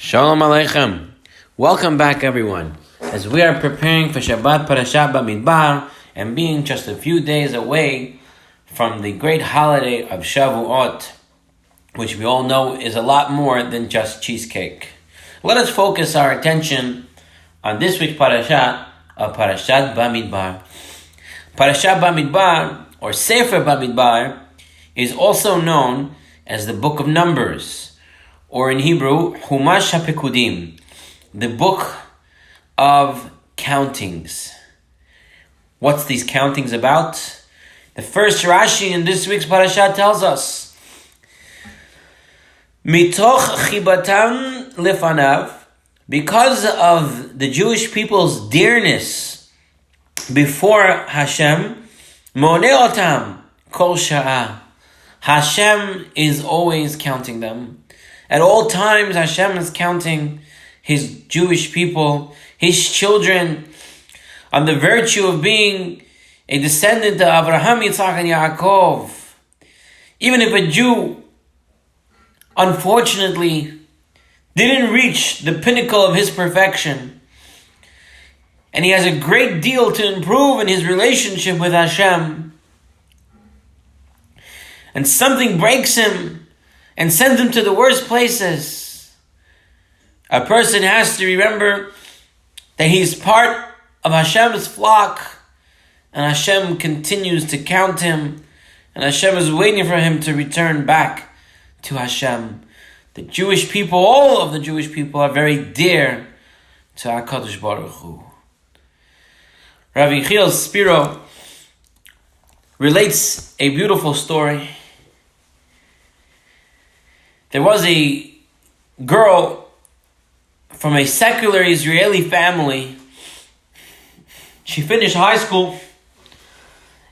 Shalom Aleichem. Welcome back, everyone, as we are preparing for Shabbat Parashat Bamidbar and being just a few days away from the great holiday of Shavuot, which we all know is a lot more than just cheesecake. Let us focus our attention on this week's Parashat of Parashat Bamidbar. Parashat Bamidbar, or Sefer Bamidbar, is also known as the Book of Numbers, or in Hebrew, Humash HaPekudim, the book of countings. What's these countings about? The first Rashi in this week's parasha tells us, Mitoch chibatam lefanav, because of the Jewish people's dearness before Hashem, moneh otam kol sha'ah. Hashem is always counting them. At all times, Hashem is counting His Jewish people, His children, on the virtue of being a descendant of Abraham, Yitzhak, and Yaakov. Even if a Jew, unfortunately, didn't reach the pinnacle of his perfection, and he has a great deal to improve in his relationship with Hashem, and something breaks him and sends him to the worst places, a person has to remember that he's part of Hashem's flock, and Hashem continues to count him, and Hashem is waiting for him to return back to Hashem. The Jewish people, all of the Jewish people, are very dear to HaKadosh Baruch Hu. Rav Yechiel Spiro relates a beautiful story. There was a girl from a secular Israeli family. She finished high school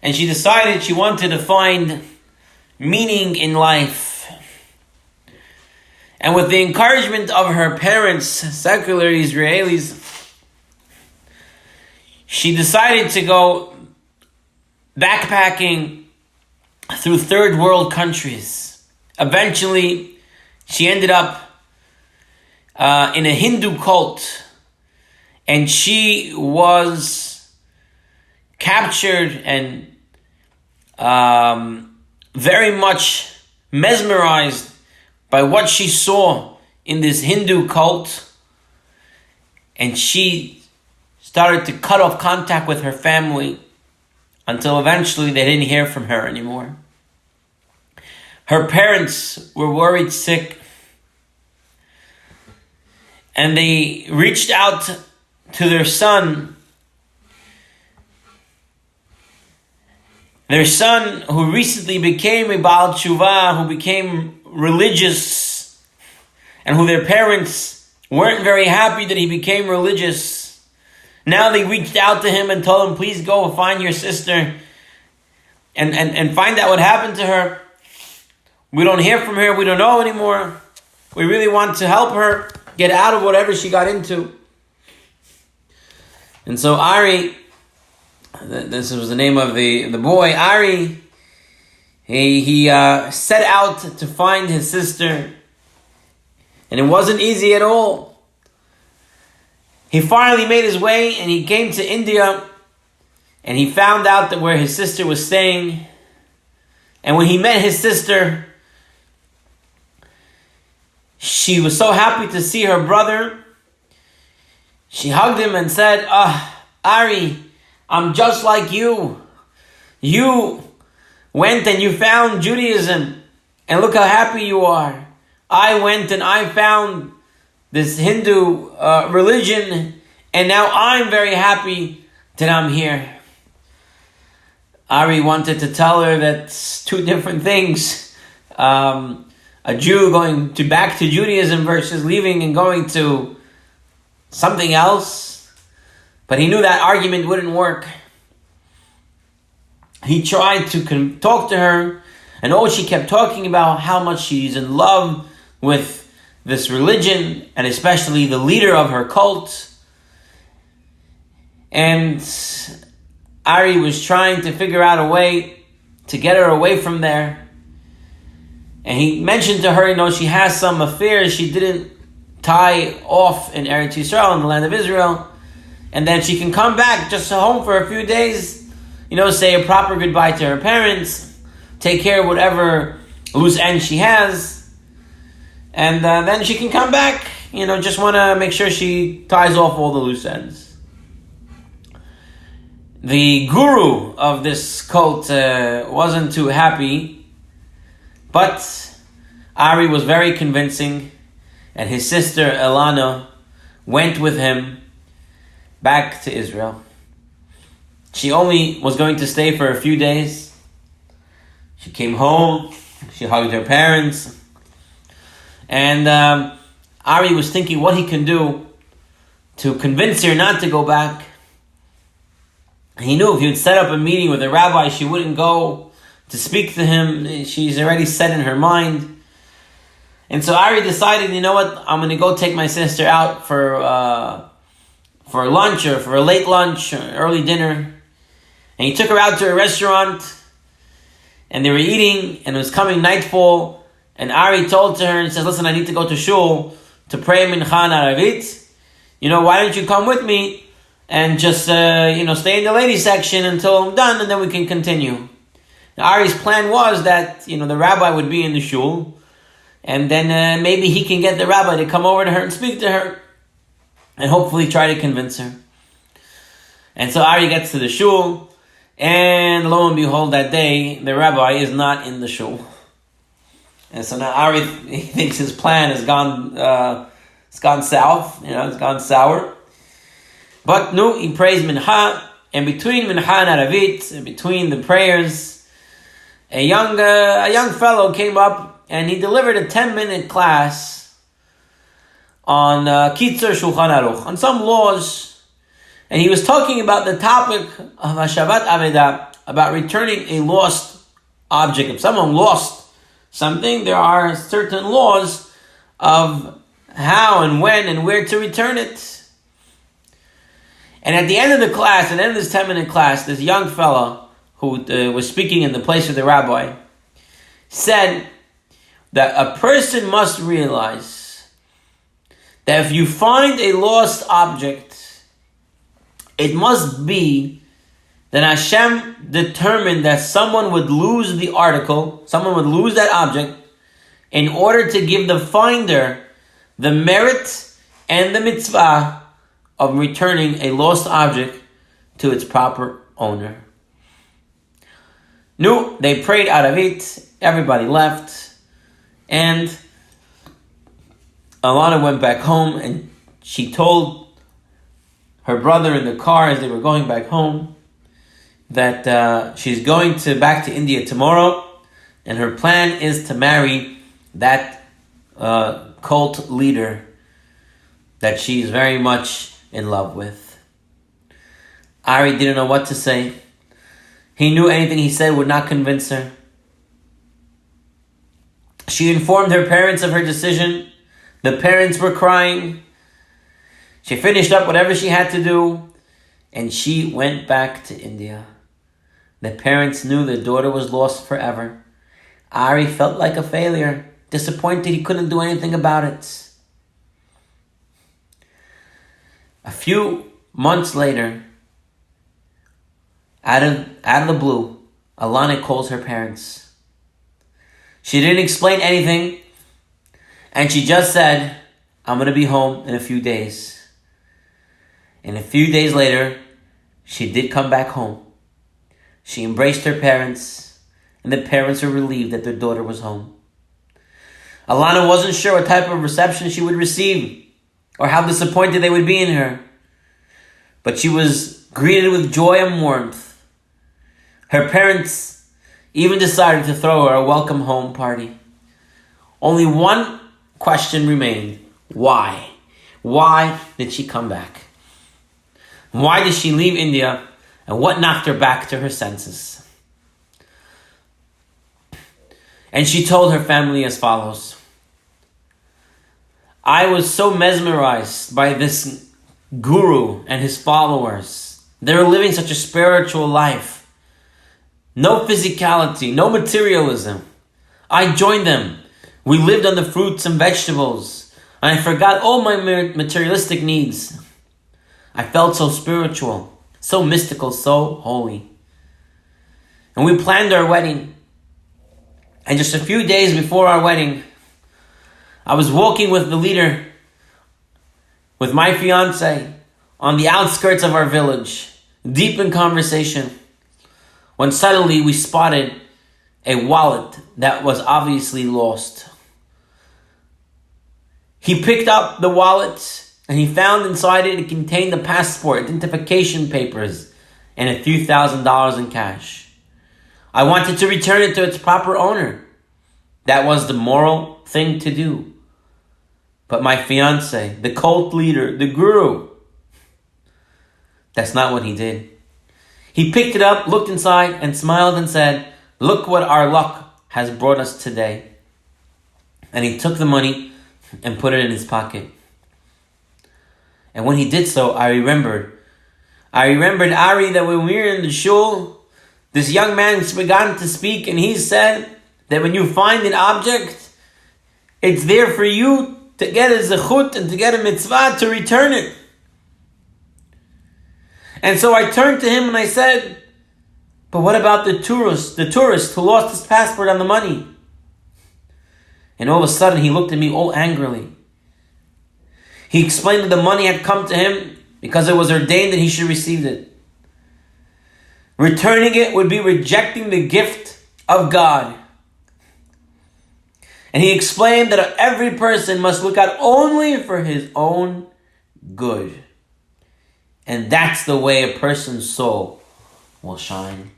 and she decided she wanted to find meaning in life. And with the encouragement of her parents, secular Israelis, she decided to go backpacking through third world countries. Eventually, she ended up in a Hindu cult, and she was captured and very much mesmerized by what she saw in this Hindu cult, and she started to cut off contact with her family until eventually they didn't hear from her anymore. Her parents were worried sick, and they reached out to their son. Their son, who recently became a Baal Tshuva, who became religious, and who their parents weren't very happy that he became religious. Now they reached out to him and told him, please go find your sister and find out what happened to her. We don't hear from her. We don't know anymore. We really want to help her get out of whatever she got into. And so Ari, this was the name of the boy, Ari, he set out to find his sister. And it wasn't easy at all. He finally made his way and he came to India, and he found out that where his sister was staying. And when he met his sister, she was so happy to see her brother. She hugged him and said, Ari, I'm just like you. You went and you found Judaism, and look how happy you are. I went and I found this Hindu religion, and now I'm very happy that I'm here. Ari wanted to tell her that's two different things. A Jew going back to Judaism versus leaving and going to something else. But he knew that argument wouldn't work. He tried to talk to her, and all she kept talking about how much she's in love with this religion, and especially the leader of her cult. And Ari was trying to figure out a way to get her away from there. And he mentioned to her, she has some affairs. She didn't tie off in Eretz Yisrael, in the land of Israel, and then she can come back just home for a few days, say a proper goodbye to her parents, take care of whatever loose ends she has, and then she can come back. Just want to make sure she ties off all the loose ends. The guru of this cult wasn't too happy, but Ari was very convincing, and his sister Elana went with him back to Israel. She only was going to stay for a few days. She came home, she hugged her parents, and Ari was thinking what he can do to convince her not to go back. He knew if he would set up a meeting with a rabbi, she wouldn't go to speak to him. She's already set in her mind. And so Ari decided, I'm going to go take my sister out for lunch, or for a late lunch, or early dinner. And he took her out to a restaurant, and they were eating, and it was coming nightfall. And Ari told to her and says, listen, I need to go to shul to pray Mincha and Aravit. Why don't you come with me and just, stay in the ladies section until I'm done, and then we can continue. Now, Ari's plan was that, the rabbi would be in the shul, and then maybe he can get the rabbi to come over to her and speak to her, and hopefully try to convince her. And so Ari gets to the shul, and lo and behold, that day, the rabbi is not in the shul. And so now Ari thinks his plan has gone south, it's gone sour. But no, he prays Mincha, and between Mincha and Aravit, and between the prayers, a young fellow came up, and he delivered a 10-minute class on Kitzur Shulchan Aruch, on some laws, and he was talking about the topic of Hashavat Avedah, about returning a lost object. If someone lost something, there are certain laws of how and when and where to return it. And at the end of the class, at the end of this 10-minute class, this young fellow who was speaking in the place of the rabbi said that a person must realize that if you find a lost object, it must be that Hashem determined that someone would lose the article, someone would lose that object, in order to give the finder the merit and the mitzvah of returning a lost object to its proper owner. No, they prayed Aravit, everybody left, and Alana went back home, and she told her brother in the car as they were going back home that she's going back to India tomorrow, and her plan is to marry that cult leader that she's very much in love with. Ari didn't know what to say. He knew anything he said would not convince her. She informed her parents of her decision. The parents were crying. She finished up whatever she had to do, and she went back to India. The parents knew their daughter was lost forever. Ari felt like a failure, disappointed he couldn't do anything about it. A few months later, out of the blue, Alana calls her parents. She didn't explain anything, and she just said, I'm going to be home in a few days. And a few days later, she did come back home. She embraced her parents, and the parents were relieved that their daughter was home. Alana wasn't sure what type of reception she would receive, or how disappointed they would be in her. But she was greeted with joy and warmth. Her parents even decided to throw her a welcome home party. Only one question remained. Why? Why did she come back? Why did she leave India? And what knocked her back to her senses? And she told her family as follows. I was so mesmerized by this guru and his followers. They were living such a spiritual life. No physicality, no materialism. I joined them. We lived on the fruits and vegetables And I forgot all my materialistic needs. I felt so spiritual, so mystical, so holy. And we planned our wedding. And just a few days before our wedding, I was walking with the leader, with my fiance, on the outskirts of our village, deep in conversation, when suddenly we spotted a wallet that was obviously lost. He picked up the wallet and he found inside it contained the passport, identification papers, and a few $1,000s in cash. I wanted to return it to its proper owner. That was the moral thing to do. But my fiance, the cult leader, the guru, that's not what he did. He picked it up, looked inside, and smiled and said, "Look what our luck has brought us today." And he took the money and put it in his pocket. And when he did so, I remembered, Ari, that when we were in the shul, this young man began to speak, and he said that when you find an object, it's there for you to get a zechut and to get a mitzvah to return it. And so I turned to him and I said, "But what about the tourist who lost his passport on the money?" And all of a sudden he looked at me all angrily. He explained that the money had come to him because it was ordained that he should receive it. Returning it would be rejecting the gift of God. And he explained that every person must look out only for his own good. And that's the way a person's soul will shine.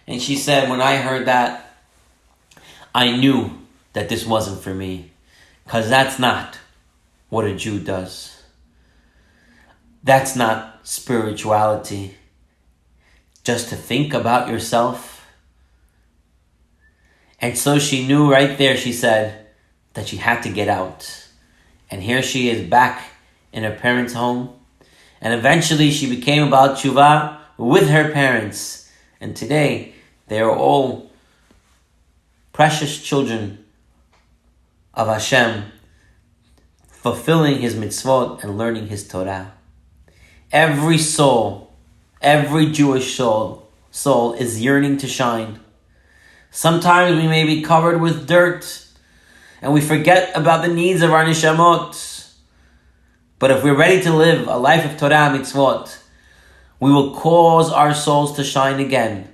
And she said, when I heard that, I knew that this wasn't for me. Because that's not what a Jew does. That's not spirituality. Just to think about yourself. And so she knew right there, she said, that she had to get out. And here she is back in her parents' home. And eventually she became Baal Tshuva with her parents. And today they are all precious children of Hashem, fulfilling His mitzvot and learning His Torah. Every soul, every Jewish soul is yearning to shine. Sometimes we may be covered with dirt and we forget about the needs of our neshamot. But if we're ready to live a life of Torah mitzvot, we will cause our souls to shine again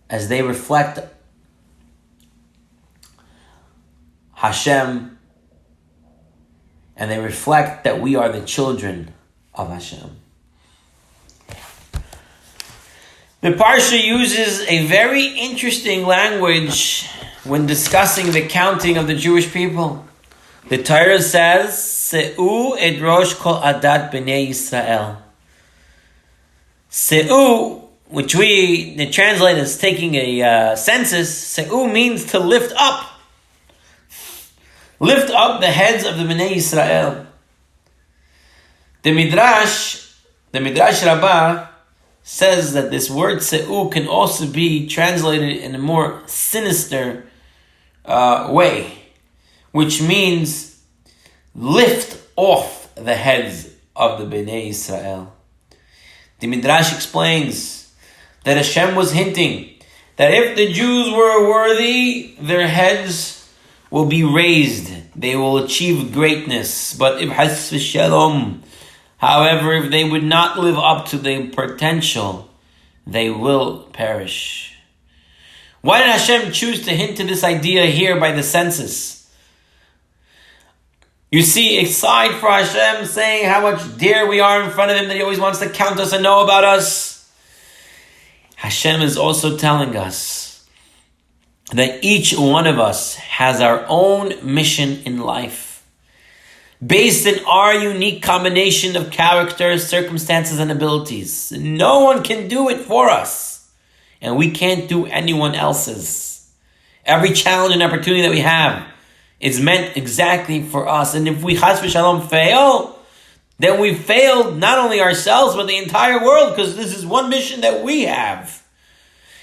as they reflect Hashem and they reflect that we are the children of Hashem. The Parsha uses a very interesting language when discussing the counting of the Jewish people. The Torah says, Se'u et rosh kol adat b'nei Yisrael. Se'u, which we translate as taking a census, Se'u means to lift up. Lift up the heads of the Bnei Yisrael. The Midrash Rabbah says that this word Se'u can also be translated in a more sinister way, which means lift off the heads of the Bnei Israel. The Midrash explains that Hashem was hinting that if the Jews were worthy, their heads will be raised. They will achieve greatness. But if Has V'Shalom, however, if they would not live up to their potential, they will perish. Why did Hashem choose to hint to this idea here by the census? You see, aside for Hashem saying how much dear we are in front of Him, that He always wants to count us and know about us, Hashem is also telling us that each one of us has our own mission in life, based in our unique combination of characters, circumstances, and abilities. No one can do it for us, and we can't do anyone else's. Every challenge and opportunity that we have is meant exactly for us. And if we chas v'shalom fail, then we failed not only ourselves, but the entire world, because this is one mission that we have.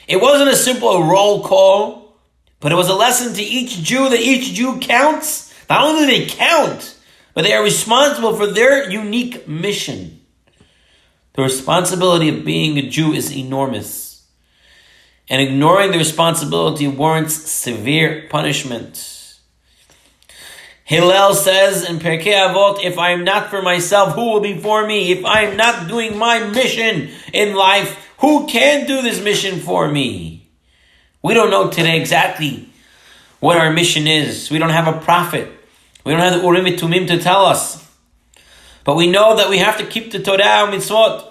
It wasn't a simple roll call, but it was a lesson to each Jew that each Jew counts. Not only do they count, but but they are responsible for their unique mission. The responsibility of being a Jew is enormous, and ignoring the responsibility warrants severe punishment. Hillel says in Pirkei Avot, if I am not for myself, who will be for me? If I am not doing my mission in life, who can do this mission for me? We don't know today exactly what our mission is. We don't have a prophet. We don't have the Urim and Tumim to tell us. But we know that we have to keep the Torah and Mitzvot.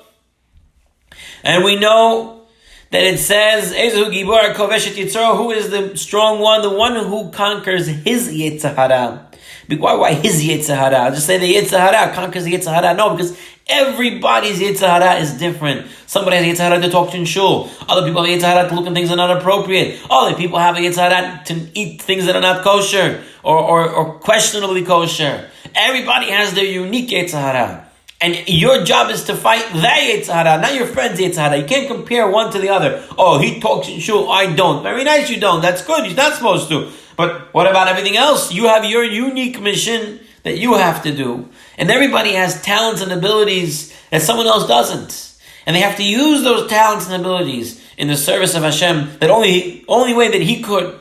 And we know that it says, Ezehu Gibor Koveshet Yitzro, who is the strong one, the one who conquers his Yetzer Hara. Why his Yetzer Hara? I'll just say the Yetzer Hara conquers the Yetzer Hara. No, because everybody's Yetzer Hara is different. Somebody has Yetzer Hara to talk in shul. Other people have Yetzer Hara to look at things that are not appropriate. Other people have a Yetzer Hara to eat things that are not kosher or questionably kosher. Everybody has their unique Yetzer Hara. And your job is to fight that Yetzer Hara, not your friend's Yetzer Hara. You can't compare one to the other. Oh, he talks in shul, I don't. Very nice you don't. That's good. He's not supposed to. But what about everything else? You have your unique mission that you have to do. And everybody has talents and abilities that someone else doesn't. And they have to use those talents and abilities in the service of Hashem that only way that he could.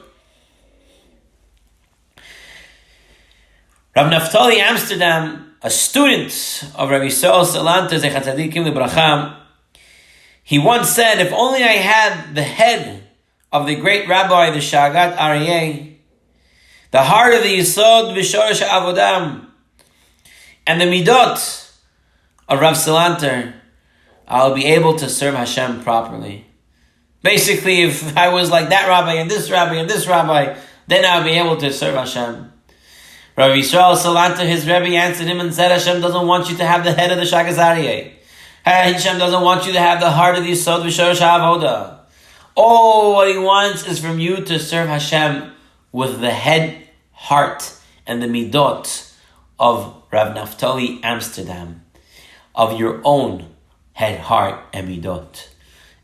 Rav Naftali Amsterdam, a student of Rabbi Yisrael Salanter Zechat Tzadikim Lebracha, he once said, if only I had the head of the great rabbi, the Shagat Aryeh, the heart of the Yisod V'Shorish Avodam, and the Midot of Rav Salanter, I'll be able to serve Hashem properly. Basically, if I was like that rabbi and this rabbi and this rabbi, then I'll be able to serve Hashem. Rav Yisrael Salanter, his Rebbe, answered him and said, Hashem doesn't want you to have the head of the Shagas Aryeh. Hashem doesn't want you to have the heart of the Yisod V'Shorish Avoda. Oh, what he wants is from you to serve Hashem with the head, heart, and the midot of Rav Naftali Amsterdam, of your own head, heart, and midot.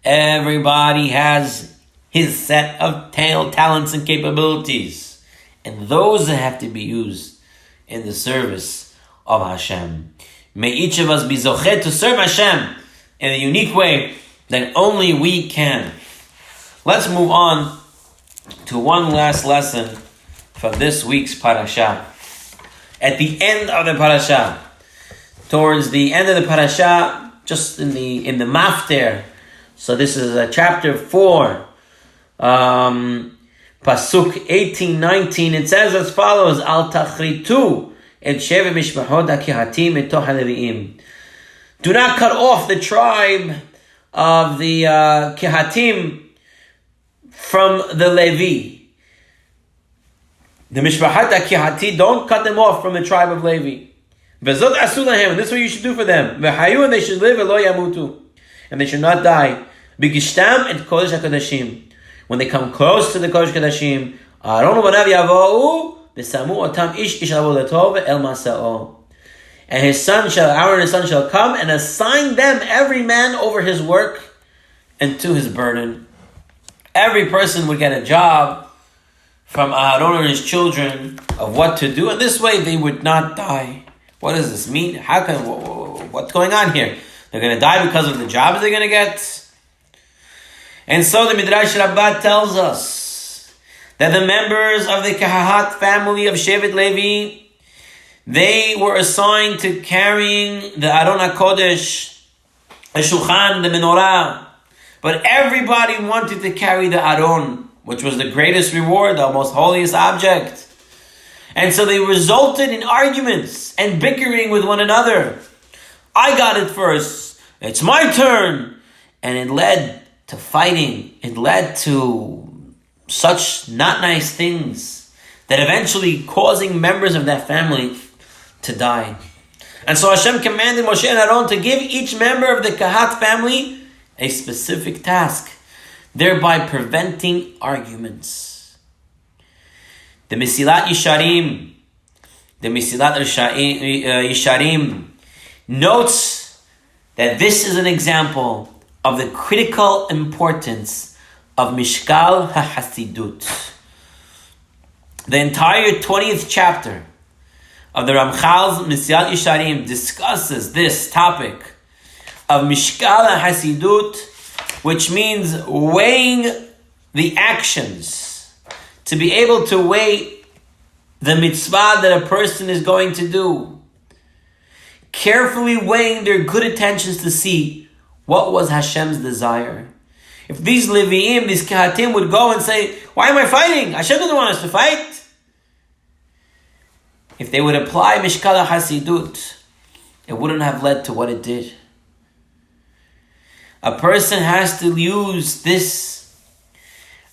Everybody has his set of talents and capabilities, and those have to be used in the service of Hashem. May each of us be zochet to serve Hashem in a unique way that only we can. Let's move on to one last lesson from this week's parasha. At the end of the parasha, towards the end of the parasha, just in the mafter. So this is chapter 4, pasuk 18-19. It says as follows: Al tachritu et sheva mishpachot hakehatim etoch haleviim. Do not cut off the tribe of the kehatim from the Levi. The Mishpahat HaKehati, don't cut them off from the tribe of Levi. Vezot asu lahem, and this is what you should do for them. V'hayu, and they should live, v'lo yamutu, and they should not die. B'gishtam et kodesh HaKodashim, when they come close to the Kodesh HaKodashim, Aaron u'banav yavou, v'samu otam ish avodato ve'el masa'o. And Aaron and his son shall come and assign them, every man over his work and to his burden. Every person would get a job from Aaron and his children of what to do, and this way they would not die. What does this mean? What's going on here? They're going to die because of the jobs they're going to get? And so the Midrash Rabbah tells us that the members of the Kehat family of Shevet Levi, they were assigned to carrying the Aron HaKodesh, the Shulchan, the Menorah. But everybody wanted to carry the Aron, which was the greatest reward, the most holiest object. And so they resulted in arguments and bickering with one another. I got it first. It's my turn. And it led to fighting. It led to such not nice things that eventually causing members of that family to die. And so Hashem commanded Moshe and Aaron to give each member of the Kehat family a specific task, thereby preventing arguments. The Mesilat Yesharim notes that this is an example of the critical importance of Mishkal HaHasidut. The entire 20th chapter of the Ramchal's Misyat Yisharim discusses this topic of Mishkal HaSidut, which means weighing the actions, to be able to weigh the mitzvah that a person is going to do, carefully weighing their good intentions to see what was Hashem's desire. If these Leviim, these Kehatim would go and say, why am I fighting? Hashem doesn't want us to fight. If they would apply Mishkal HaSidut, it wouldn't have led to what it did. A person has to use this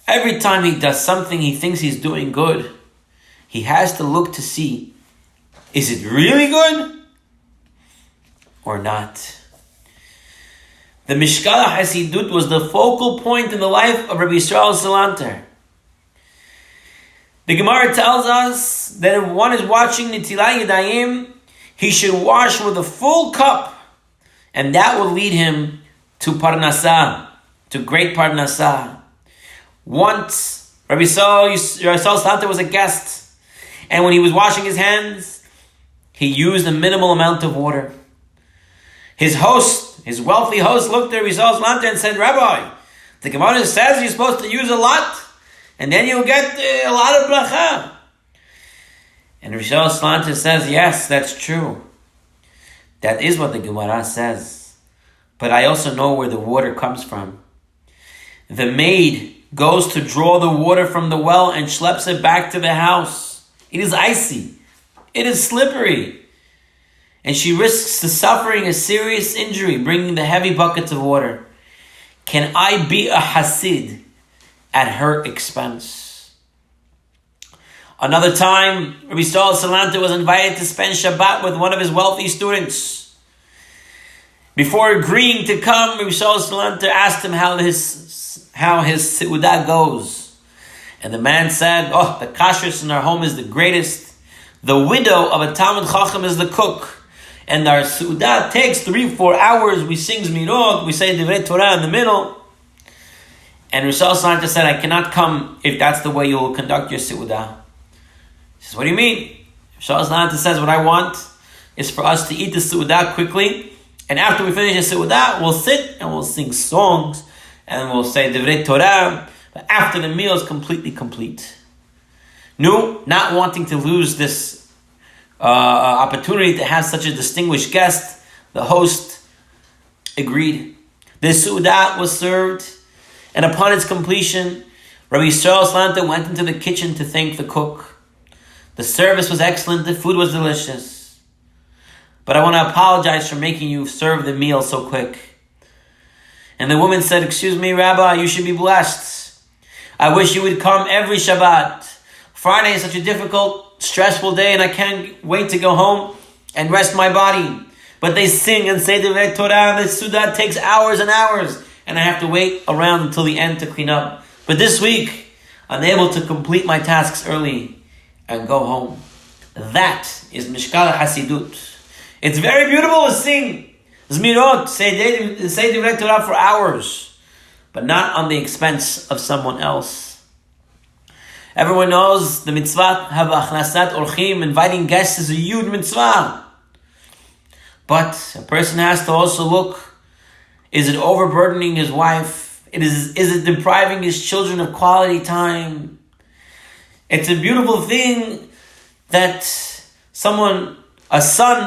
every time he does something he thinks he's doing good. He has to look to see, is it really good or not? The Mishkal HaSidut was the focal point in the life of Rabbi Yisrael Salanter. The Gemara tells us that if one is watching Netilat Yadayim, he should wash with a full cup, and that will lead him to Parnasah, to great Parnasah. Once, Rabbi Yisrael Salanter was a guest, and when he was washing his hands, he used a minimal amount of water. His host, his wealthy host, looked at Rabbi Yisrael Salanter and said, Rabbi, the Gemara says you're supposed to use a lot, and then you'll get a lot of bracha. And Rabbi Yisrael Salanter says, yes, that's true. That is what the Gemara says. But I also know where the water comes from. The maid goes to draw the water from the well and schleps it back to the house. It is icy. It is slippery. And she risks suffering a serious injury, bringing the heavy buckets of water. Can I be a Hasid at her expense? Another time, Rabbi Yisrael Salanter was invited to spend Shabbat with one of his wealthy students. Before agreeing to come, Rabbi Yisrael Salanter asked him how his seudah goes. And the man said, the kashrus in our home is the greatest. The widow of a Talmud Chacham is the cook. And our seudah takes 3-4 hours. We sing Zmirot, we say Divrei Torah in the middle. And Yisrael Salanter said, I cannot come if that's the way you will conduct your seudah. He says, what do you mean? Yisrael Salanter says, what I want is for us to eat the seudah quickly. And after we finish the seudah, we'll sit and we'll sing songs. And we'll say Divrei Torah. But after the meal is completely complete. No, not wanting to lose this opportunity to have such a distinguished guest, the host agreed. The seudah was served, and upon its completion, Rabbi Yisrael Salanter went into the kitchen to thank the cook. The service was excellent, the food was delicious. But I want to apologize for making you serve the meal so quick. And the woman said, excuse me, Rabbi, you should be blessed. I wish you would come every Shabbat. Friday is such a difficult, stressful day, and I can't wait to go home and rest my body. But they sing and say Divrei Torah, and the seudah takes hours and hours, and I have to wait around until the end to clean up. But this week, I'm able to complete my tasks early and go home. That is Mishkal HaSidut. It's very beautiful to sing Zmirot, say Divrei Torah for hours, but not on the expense of someone else. Everyone knows the mitzvah Havachnasat Orchim, inviting guests, is a huge mitzvah. But a person has to also look, is it overburdening his wife? Is it depriving his children of quality time? It's a beautiful thing that a son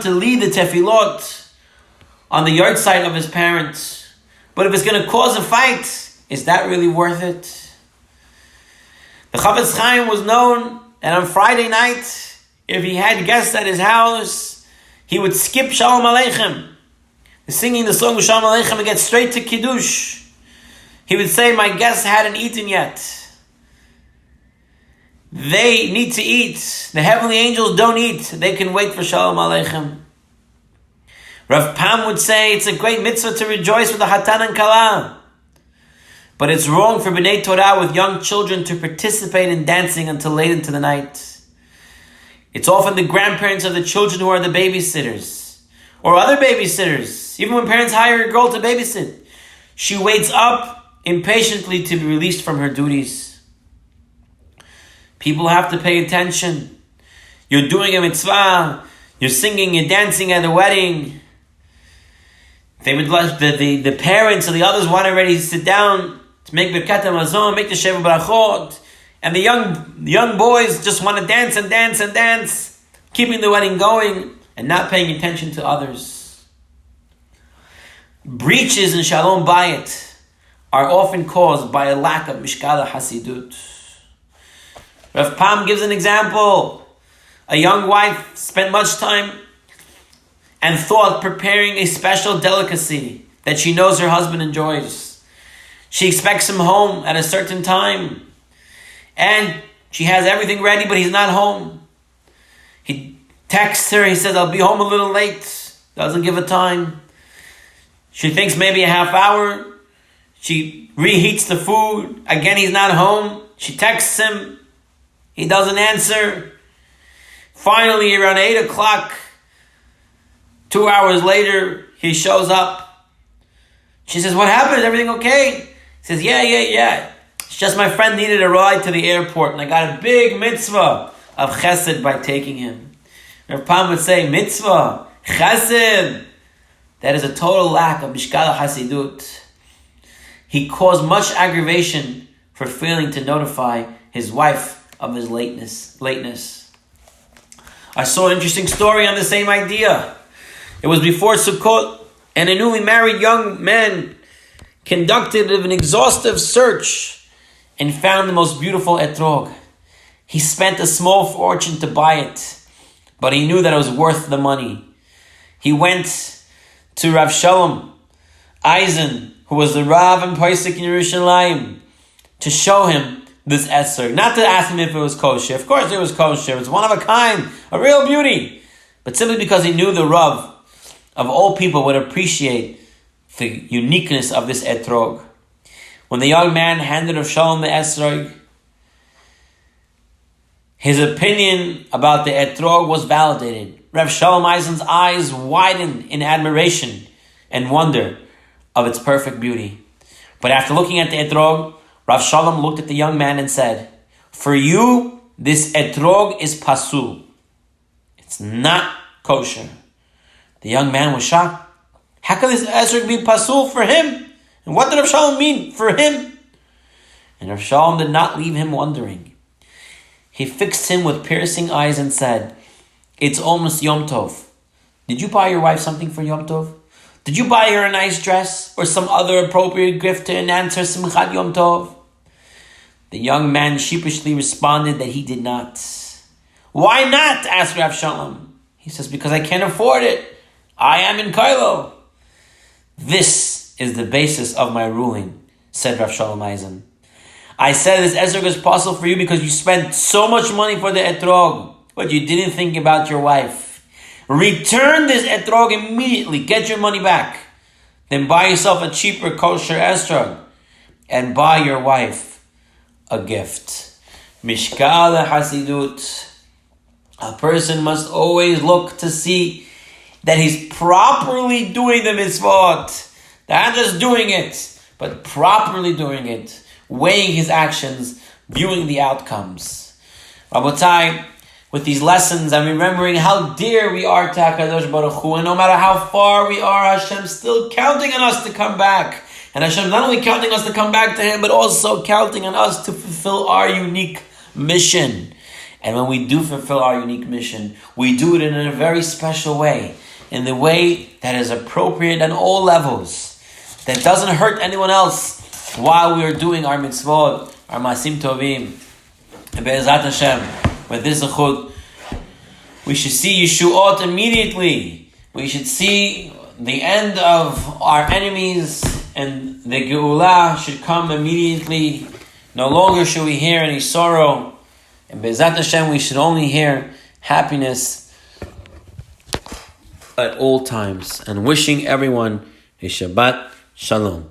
to lead the tefillot on the yard site of his parents. But if it's going to cause a fight, is that really worth it? The Chafetz Chaim was known that on Friday night, if he had guests at his house, he would skip Shalom Aleichem. Singing the song of Shalom Aleichem and get straight to Kiddush. He would say, my guests hadn't eaten yet. They need to eat. The heavenly angels don't eat. They can wait for Shalom Aleichem. Rav Pam would say, it's a great mitzvah to rejoice with the Hatan and Kala. But it's wrong for B'nai Torah with young children to participate in dancing until late into the night. It's often the grandparents of the children who are the babysitters. Or other babysitters. Even when parents hire a girl to babysit, she waits up impatiently to be released from her duties. People have to pay attention. You're doing a mitzvah. You're singing and dancing at the wedding. They would like the parents or the others want to already sit down to make Birkat HaMazon, make the Sheva Barachot, and the young boys just want to dance and dance and dance, keeping the wedding going and not paying attention to others. Breaches in Shalom Bayit are often caused by a lack of Mishkala Hasidut. Rav Pam gives an example. A young wife spent much time and thought preparing a special delicacy that she knows her husband enjoys. She expects him home at a certain time, and she has everything ready, but he's not home. He texts her, he says, I'll be home a little late. Doesn't give a time. She thinks maybe a half hour. She reheats the food. Again, he's not home. She texts him. He doesn't answer. Finally, around 8 o'clock, 2 hours later, he shows up. She says, what happened? Is everything okay? He says, yeah. It's just my friend needed a ride to the airport, and I got a big mitzvah of chesed by taking him. Rav Pam would say, mitzvah, chesed. That is a total lack of mishkala hasidut. He caused much aggravation for failing to notify his wife of his lateness. I saw an interesting story on the same idea. It was before Sukkot, and a newly married young man conducted an exhaustive search and found the most beautiful etrog. He spent a small fortune to buy it, but he knew that it was worth the money. He went to Rav Shalom Eisen, who was the Rav and Paisik in Yerushalayim, to show him this etrog. Not to ask him if it was kosher. Of course it was kosher. It was one of a kind, a real beauty. But simply because he knew the Rav of all people would appreciate the uniqueness of this etrog. When the young man handed Rav Shalom the etrog, his opinion about the etrog was validated. Rav Shalom Eisen's eyes widened in admiration and wonder of its perfect beauty. But after looking at the etrog, Rav Shalom looked at the young man and said, for you, this etrog is pasul. It's not kosher. The young man was shocked. How can this etrog be pasul for him? And what did Rav Shalom mean for him? And Rav Shalom did not leave him wondering. He fixed him with piercing eyes and said, it's almost Yom Tov. Did you buy your wife something for Yom Tov? Did you buy her a nice dress or some other appropriate gift to enhance her Simchat Yom Tov? The young man sheepishly responded that he did not. Why not? Asked Rav Shalom. He says, because I can't afford it. I am in Kailo. This is the basis of my ruling, said Rav Shalom Eisen. I said this etrog is possible for you because you spent so much money for the etrog, but you didn't think about your wife. Return this etrog immediately. Get your money back. Then buy yourself a cheaper kosher etrog and buy your wife a gift. Mishkala Hasidut. A person must always look to see that he's properly doing the mitzvot. Not just doing it, but properly doing it. Weighing his actions, viewing the outcomes. Rabotai, with these lessons, I'm remembering how dear we are to HaKadosh Baruch Hu, and no matter how far we are, Hashem's still counting on us to come back. And Hashem not only counting us to come back to Him, but also counting on us to fulfill our unique mission. And when we do fulfill our unique mission, we do it in a very special way, in the way that is appropriate on all levels, that doesn't hurt anyone else while we are doing our mitzvot, our masim tovim. And Be'ezat Hashem, with this zechut, we should see Yeshuot immediately. We should see the end of our enemies, and the Geulah should come immediately. No longer should we hear any sorrow. And Be'ezat Hashem, we should only hear happiness at all times. And wishing everyone a Shabbat Shalom.